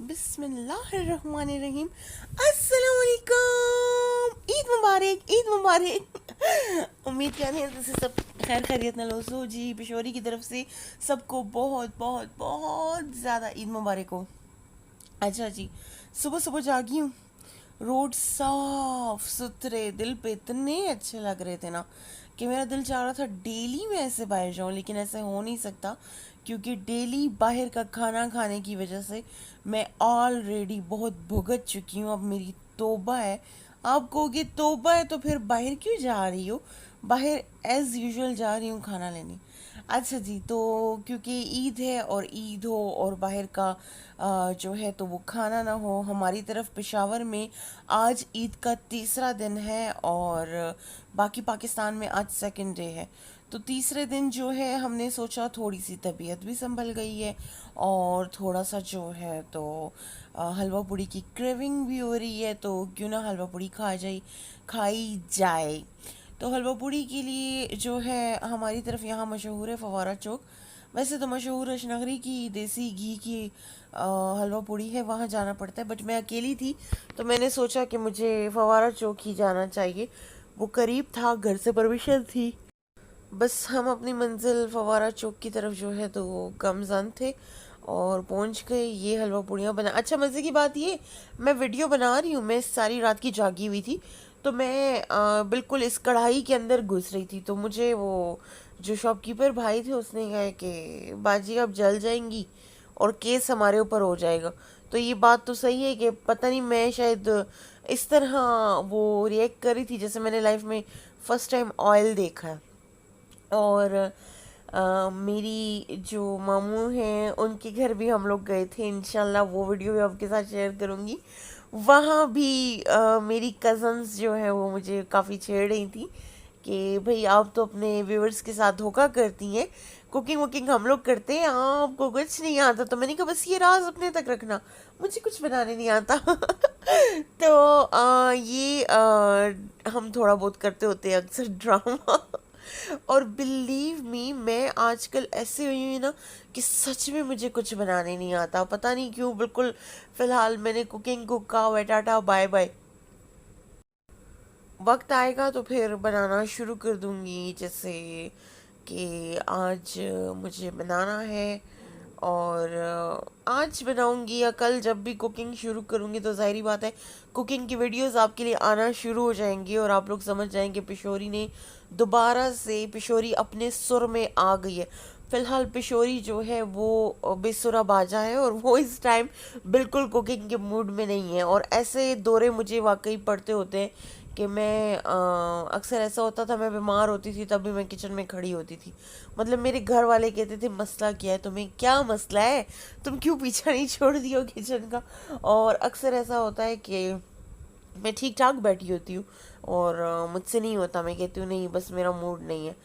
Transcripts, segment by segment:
बिस्मिल्लाहिर्रहमानिर्रहीम। अस्सलाम वालेकुम। ईद मुबारक, ईद मुबारक। उम्मीद कर रहे हैं जैसे सब खैर खैरियत न लोसो जी। पिशोरी की तरफ से सबको बहुत बहुत बहुत ज़्यादा ईद मुबारक हो। अच्छा जी, सुबह सुबह जागी हूँ, रोड साफ सुथरे, दिल पे इतने अच्छे लग रहे थे ना कि मेरा दिल चाह रहा था डेली मैं ऐसे बाहर जाऊं, लेकिन ऐसे हो नहीं सकता क्योंकि डेली बाहर का खाना खाने की वजह से मैं ऑलरेडी बहुत भुगत चुकी हूँ। अब मेरी तौबा है। आप कहोगे तौबा है तो फिर बाहर क्यों जा रही हो? बाहर एज यूजुअल जा रही हूँ खाना लेने। अच्छा जी, तो क्योंकि ईद है और ईद हो और बाहर का जो है तो वो खाना ना हो। हमारी तरफ पेशावर में आज ईद का तीसरा दिन है और बाकी पाकिस्तान में आज सेकंड डे है। तो तीसरे दिन जो है हमने सोचा थोड़ी सी तबीयत भी संभल गई है और थोड़ा सा जो है तो हलवा पूड़ी की क्रेविंग भी हो रही है, तो क्यों ना हलवा पूड़ी खाई जाए। तो हलवा पूड़ी के लिए जो है हमारी तरफ यहाँ मशहूर है फवारा चौक। वैसे तो मशहूर अशनगरी की देसी घी की हलवा पूड़ी है, वहाँ जाना पड़ता है, बट मैं अकेली थी तो मैंने सोचा कि मुझे फवारा चौक ही जाना चाहिए। वो करीब था, घर से परमिशन थी। बस हम अपनी मंजिल फवारा चौक की तरफ जो है तो गमजन थे और पहुंच गए। ये हलवा पूड़ियाँ बना, अच्छा मज़े की बात ये, मैं वीडियो बना रही हूँ, मैं सारी रात की जागी हुई थी। तो मैं बिल्कुल इस कढ़ाई के अंदर घुस रही थी, तो मुझे वो जो शॉपकीपर भाई थे उसने कहा कि बाजी आप जल जाएंगी और केस हमारे ऊपर हो जाएगा। तो ये बात तो सही है कि पता नहीं मैं शायद इस तरह वो रिएक्ट कर रही थी जैसे मैंने लाइफ में फर्स्ट टाइम ऑयल देखा है। और मेरी जो मामू हैं उनके घर भी हम लोग गए थे, इंशाल्लाह वो वीडियो भी आपके साथ शेयर करूँगी। वहाँ भी मेरी कज़न्स जो है वो मुझे काफ़ी छेड़ रही थी कि भाई आप तो अपने व्यूअर्स के साथ धोखा करती हैं, कुकिंग वुकिंग हम लोग करते हैं, आपको कुछ नहीं आता। तो मैंने कहा बस ये राज अपने तक रखना, मुझे कुछ बनाने नहीं आता। तो हम थोड़ा बहुत करते होते हैं अक्सर ड्रामा। और बिलीव मी मैं आजकल ऐसे हुई हूँ ना कि सच में मुझे कुछ बनाने नहीं आता, पता नहीं क्यों। बिल्कुल फिलहाल मैंने कुकिंग को कहा हुआ है टाटा बाय बाय। वक्त आएगा तो फिर बनाना शुरू कर दूंगी, जैसे कि आज मुझे बनाना है और आज बनाऊंगी या कल जब भी कुकिंग शुरू करूंगी तो जाहिर बात है कुकिंग की वीडियोस आपके लिए आना शुरू हो जाएंगी और आप लोग समझ जाएंगे पिशोरी ने दोबारा से पिशोरी अपने सुर में आ गई है। फिलहाल पिशोरी जो है वो बेसुरा बाजा है और वो इस टाइम बिल्कुल कुकिंग के मूड में नहीं है। और ऐसे दौरे मुझे वाकई पड़ते होते हैं कि मैं अक्सर ऐसा होता था, मैं बीमार होती थी तब भी मैं किचन में खड़ी होती थी। मतलब मेरे घर वाले कहते थे मसला क्या है तुम्हें, क्या मसला है, तुम क्यों पीछा नहीं छोड़ दियो किचन का। और अक्सर ऐसा होता है कि मैं ठीक ठाक बैठी होती हूँ और मुझसे नहीं होता, मैं कहती हूँ नहीं बस मेरा मूड नहीं है।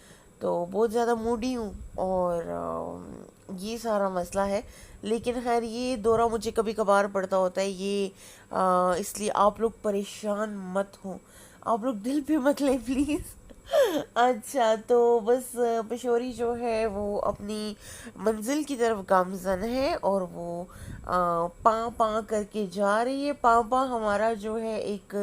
तो बहुत ज़्यादा मूडी हूँ और ये सारा मसला है। लेकिन खैर ये दौरा मुझे कभी कभार पड़ता होता है, ये इसलिए आप लोग परेशान मत हो, आप लोग दिल पे मत लें प्लीज़। अच्छा, तो बस पिशोरी जो है वो अपनी मंजिल की तरफ गामजन है और वो पाँ पाँ करके जा रही है। पाँ पाँ हमारा जो है एक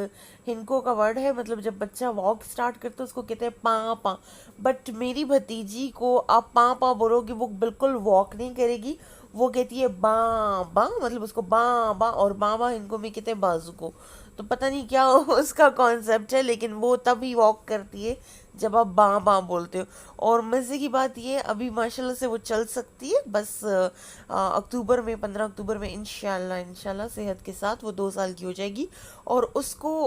हिंको का वर्ड है, मतलब जब बच्चा वॉक स्टार्ट करता है उसको कहते हैं पाँ पाँ। बट मेरी भतीजी को आप पाँ पाँ बोलोगे वो बिल्कुल वॉक नहीं करेगी, वो कहती है बाँ बाँ, मतलब उसको बाँ बाँ, और बाँ बाँ इनको में कहते हैं बाजू को। तो पता नहीं क्या उसका कॉन्सेप्ट है, लेकिन वो तभी वॉक करती है जब आप बाँ बाँ बोलते हो। और मज़े की बात ये अभी माशाल्लाह से वो चल सकती है, बस अक्टूबर में 15 अक्टूबर में इंशाल्लाह इंशाल्लाह सेहत के साथ वो 2 साल की हो जाएगी। और उसको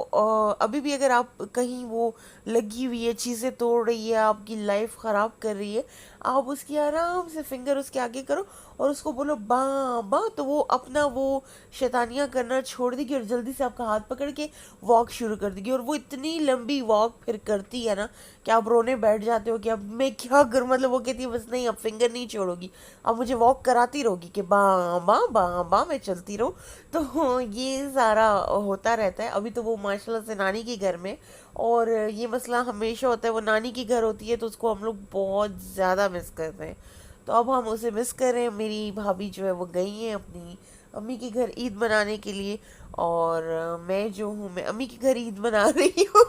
अभी भी अगर आप कहीं वो लगी हुई है, चीज़ें तोड़ रही है, आपकी लाइफ ख़राब कर रही है, आप उसकी आराम से फिंगर उसके आगे करो और उसको बोलो बाँ बाँ, तो वो अपना वो शैतानियाँ करना छोड़ देगी और जल्दी से आपका हाथ पकड़ के वॉक शुरू कर देगी। और वो इतनी लंबी वॉक फिर करती है ना कि आप रोने बैठ जाते हो कि अब मैं क्या करूं। मतलब वो कहती है बस नहीं अब फिंगर नहीं छोड़ोगी, अब मुझे वॉक कराती रहोगी कि बाँ बाँ बाँ बाँ मैं चलती रहूं। तो ये सारा होता रहता है। अभी तो वो माशाल्लाह से नानी के घर में, और ये मसला हमेशा होता है, वो नानी की घर होती है तो उसको हम लोग बहुत ज़्यादा मिस करते हैं। तो अब हम उसे मिस कर रहे हैं। मेरी भाभी जो है वो गई हैं अपनी अम्मी के घर ईद मनाने के लिए। और मैं जो हूँ, मैं अम्मी के घर ईद मना रही हूँ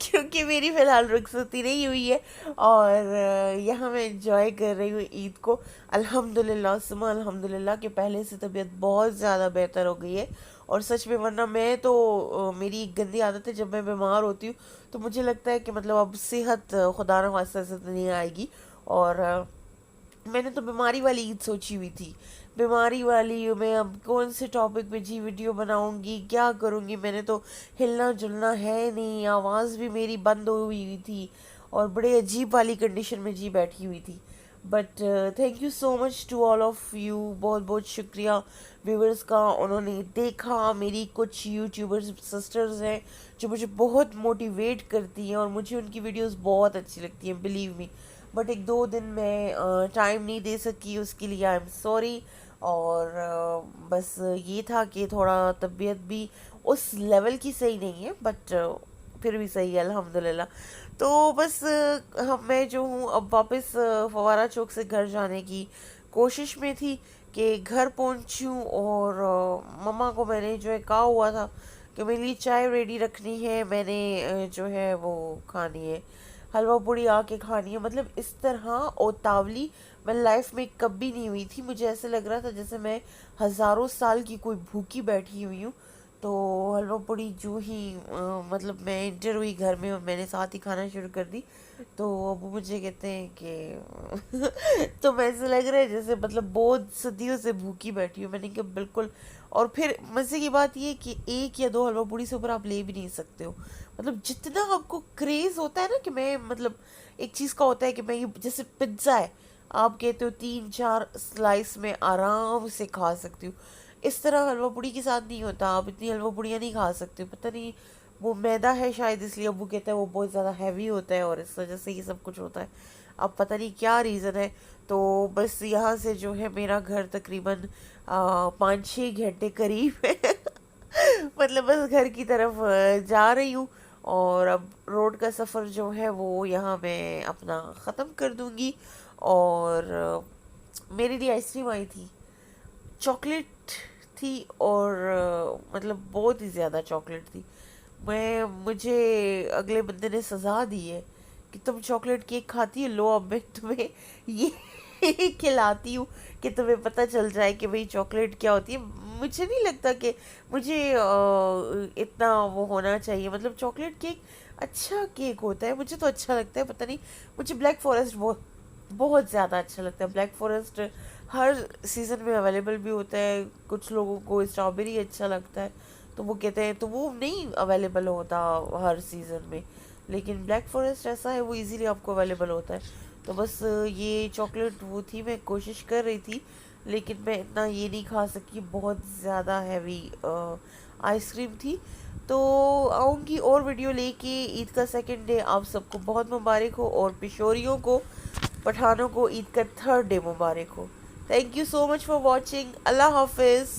क्योंकि मेरी फ़िलहाल रुखसती नहीं हुई है। और यहाँ मैं एंजॉय कर रही हूँ ईद को। अल्हम्दुलिल्लाह सुमा अल्हम्दुलिल्लाह कि पहले से तबीयत बहुत ज़्यादा बेहतर हो गई है। और सच में, वरना मैं तो मेरी एक गंदी आदत है, जब मैं बीमार होती हूँ तो मुझे लगता है कि मतलब अब सेहत खुदा न खास्ता से तो नहीं आएगी। और मैंने तो बीमारी वाली ईद सोची हुई थी। बीमारी वाली, मैं अब कौन से टॉपिक पे जी वीडियो बनाऊंगी, क्या करूंगी। मैंने तो हिलना जुलना है नहीं, आवाज़ भी मेरी बंद हुई हुई थी और बड़े अजीब वाली कंडीशन में जी बैठी हुई थी। But thank you so much to all of you, बहुत बहुत शुक्रिया व्यूवर्स का। उन्होंने देखा, मेरी कुछ यूट्यूबर्स सिस्टर्स हैं जो मुझे बहुत मोटिवेट करती हैं और मुझे उनकी वीडियोस बहुत अच्छी लगती हैं, बिलीव मी। बट एक दो दिन मैं टाइम नहीं दे सकी, उसके लिए आई एम सॉरी। और बस ये था कि थोड़ा तबीयत भी उस लेवल की सही नहीं है, बट फिर भी सही है अल्हम्दुलिल्लाह। तो बस हम मैं जो हूँ अब वापस फवारा चौक से घर जाने की कोशिश में थी कि घर पहुँचूँ। और मम्मा को मैंने जो है कहा हुआ था कि मेरे लिए चाय रेडी रखनी है, मैंने जो है वो खानी है, हलवा पूड़ी आके खानी है। मतलब इस तरह उतावली मैं लाइफ में कभी नहीं हुई थी। मुझे ऐसे लग रहा था जैसे मैं हज़ारों साल की कोई भूखी बैठी हुई हूँ। तो हलवा पूड़ी जो ही मतलब मैं इंटर हुई घर में और मैंने साथ ही खाना शुरू कर दी, तो अब मुझे कहते हैं कि तो मैं ऐसे लग रहा है जैसे मतलब बहुत सदियों से भूखी बैठी हूँ। मैंने कहा बिल्कुल। और फिर मज़े की बात ये कि एक या दो हलवा पूड़ी से ऊपर आप ले भी नहीं सकते हो। मतलब जितना आपको क्रेज़ होता है ना कि मैं मतलब एक चीज़ का होता है कि मैं ये, जैसे पिज्ज़ा है, आप कहते हो 3-4 स्लाइस में आराम से खा सकती हूँ, इस तरह हलवा पूड़ी के साथ नहीं होता। आप इतनी हलवा पूड़ियाँ नहीं खा सकते हो। पता नहीं वो मैदा है शायद, इसलिए अबू कहता है वो बहुत ज़्यादा हैवी होता है और इस वजह से ये सब कुछ होता है। अब पता नहीं क्या रीज़न है। तो बस यहाँ से जो है मेरा घर तकरीबन 5-6 घंटे करीब है मतलब बस घर की तरफ जा रही हूँ। और अब रोड का सफ़र जो है वो यहाँ मैं अपना ख़त्म कर दूँगी। और मेरे लिए आइसक्रीम आई थी, चॉकलेट थी। और मतलब बहुत ही ज़्यादा चॉकलेट थी। मुझे अगले बंदे ने सज़ा दी है कि तुम चॉकलेट केक खाती हो, लो अब मैं तुम्हें ये खिलाती हूँ कि तुम्हें पता चल जाए कि भाई चॉकलेट क्या होती है। मुझे नहीं लगता कि मुझे इतना वो होना चाहिए। मतलब चॉकलेट केक अच्छा केक होता है, मुझे तो अच्छा लगता है। पता नहीं, मुझे ब्लैक फॉरेस्ट बहुत बहुत ज़्यादा अच्छा लगता है। ब्लैक फॉरेस्ट हर सीज़न में अवेलेबल भी होता है। कुछ लोगों को स्ट्रॉबेरी अच्छा लगता है तो वो कहते हैं, तो वो नहीं अवेलेबल होता हर सीज़न में। लेकिन ब्लैक फॉरेस्ट ऐसा है, वो इजीली आपको अवेलेबल होता है। तो बस ये चॉकलेट वो थी, मैं कोशिश कर रही थी लेकिन मैं इतना ये नहीं खा सकी, बहुत ज़्यादा हैवी आइसक्रीम थी। तो आऊँगी और वीडियो लेके। ईद का सेकंड डे आप सबको बहुत मुबारक हो और पिशोरियों को, पठानों को ईद का थर्ड डे मुबारक हो। Thank you so much for watching. Allah हाफिज़।